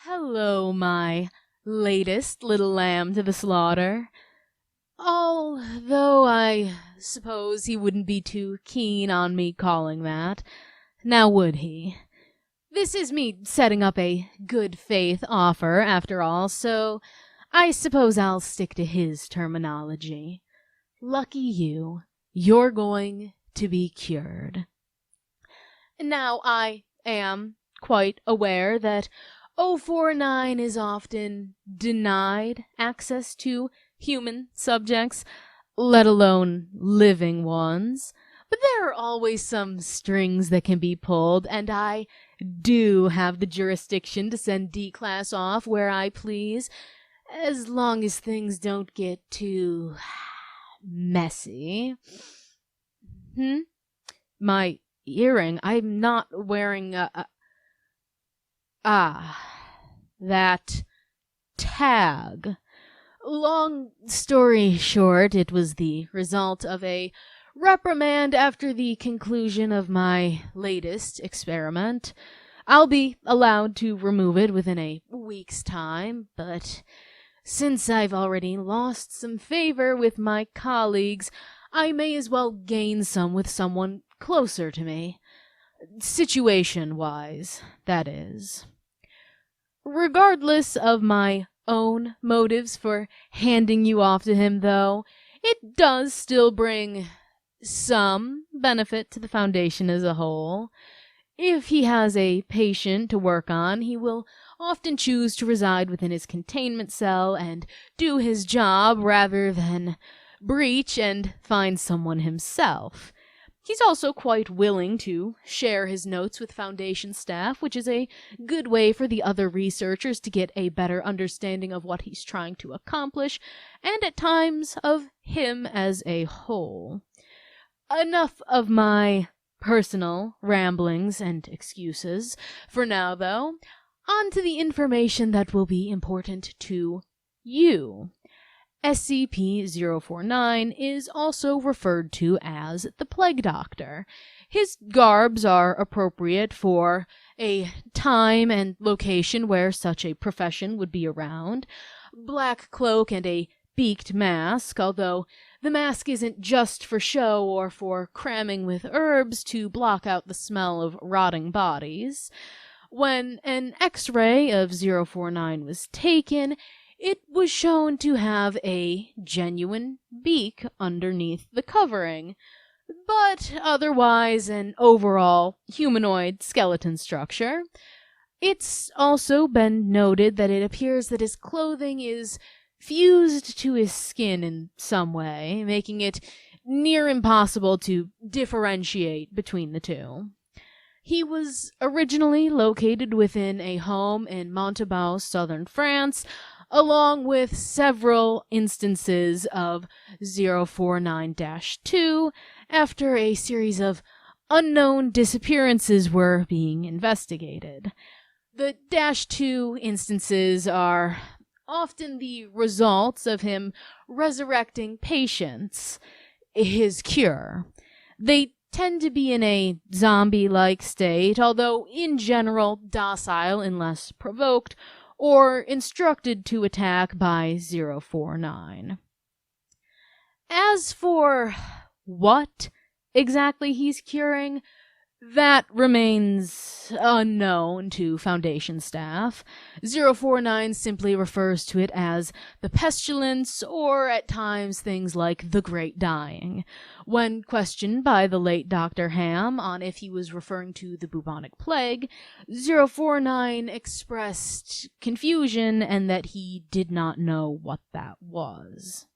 Hello, my latest little lamb to the slaughter. Although I suppose he wouldn't be too keen on me calling that. Now would he? This is me setting up a good faith offer, after all, so I suppose I'll stick to his terminology. Lucky you, you're going to be cured. Now, I am quite aware that 049 is often denied access to human subjects, let alone living ones. But there are always some strings that can be pulled, and I do have the jurisdiction to send D-Class off where I please, as long as things don't get too messy. My earring. I'm not wearing that tag. Long story short, it was the result of a reprimand after the conclusion of my latest experiment. I'll be allowed to remove it within a week's time, but since I've already lost some favor with my colleagues, I may as well gain some with someone closer to me. Situation-wise, that is. Regardless of my own motives for handing you off to him, though, it does still bring some benefit to the Foundation as a whole. If he has a patient to work on, he will often choose to reside within his containment cell and do his job rather than breach and find someone himself. He's also quite willing to share his notes with Foundation staff, which is a good way for the other researchers to get a better understanding of what he's trying to accomplish, and at times of him as a whole. Enough of my personal ramblings and excuses for now, though. On to the information that will be important to you. SCP-049 is also referred to as the Plague Doctor. His garbs are appropriate for a time and location where such a profession would be around. Black cloak and a beaked mask, although the mask isn't just for show or for cramming with herbs to block out the smell of rotting bodies. When an X-ray of 049 was taken, it was shown to have a genuine beak underneath the covering, but otherwise an overall humanoid skeleton structure. It's also been noted that it appears that his clothing is fused to his skin in some way, making it near impossible to differentiate between the two. He was originally located within a home in Montauban, southern France, along with several instances of 049-2 after a series of unknown disappearances were being investigated. The -2 instances are often the results of him resurrecting patients, his cure. They tend to be in a zombie-like state, although in general docile unless provoked or instructed to attack by 049. As for what exactly he's curing, that remains unknown to Foundation staff. 049 simply refers to it as the pestilence, or at times things like the Great Dying. When questioned by the late Dr. Ham on if he was referring to the bubonic plague, 049 expressed confusion and that he did not know what that was.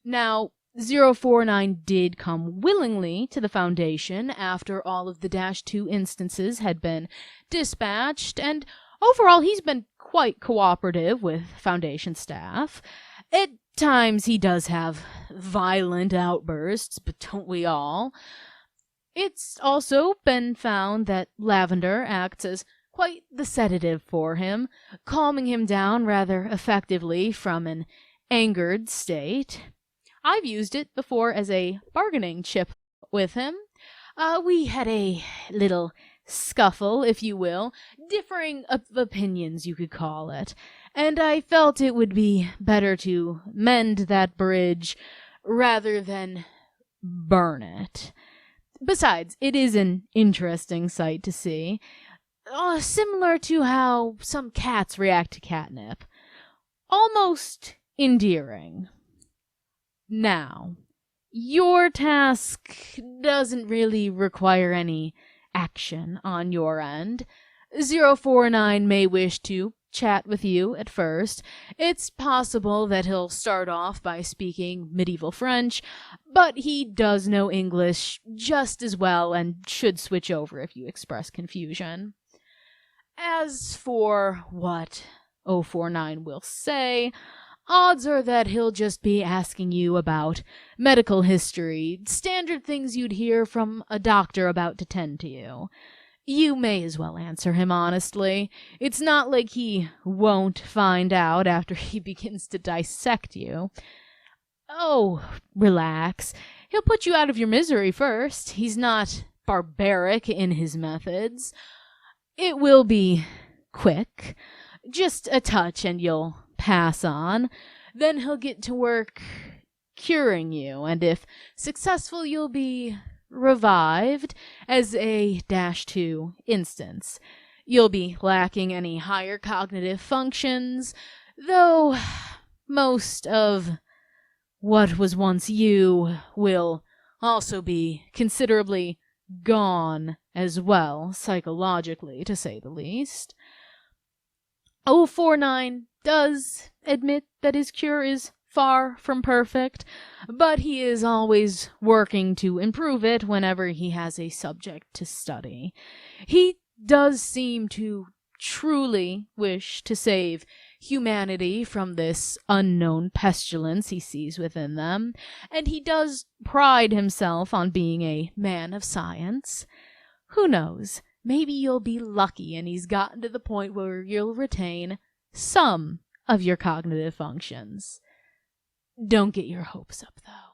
Now, 049 did come willingly to the Foundation after all of the -2 instances had been dispatched, and overall he's been quite cooperative with Foundation staff. At times he does have violent outbursts, but don't we all? It's also been found that lavender acts as quite the sedative for him, calming him down rather effectively from an angered state. I've used it before as a bargaining chip with him. We had a little scuffle, if you will, differing opinions, you could call it, and I felt it would be better to mend that bridge rather than burn it. Besides, it is an interesting sight to see, similar to how some cats react to catnip. Almost endearing. Now, your task doesn't really require any action on your end. 049 may wish to chat with you at first. It's possible that he'll start off by speaking medieval French, but he does know English just as well and should switch over if you express confusion. As for what 049 will say, odds are that he'll just be asking you about medical history, standard things you'd hear from a doctor about to tend to you. You may as well answer him honestly. It's not like he won't find out after he begins to dissect you. Oh, relax. He'll put you out of your misery first. He's not barbaric in his methods. It will be quick. Just a touch and you'll pass on. Then he'll get to work curing you, and if successful, you'll be revived as a -2 instance. You'll be lacking any higher cognitive functions, though most of what was once you will also be considerably gone as well, psychologically, to say the least. 049 does admit that his cure is far from perfect, but he is always working to improve it whenever he has a subject to study. He does seem to truly wish to save humanity from this unknown pestilence he sees within them, and he does pride himself on being a man of science. Who knows? Maybe you'll be lucky and he's gotten to the point where you'll retain some of your cognitive functions. Don't get your hopes up, though.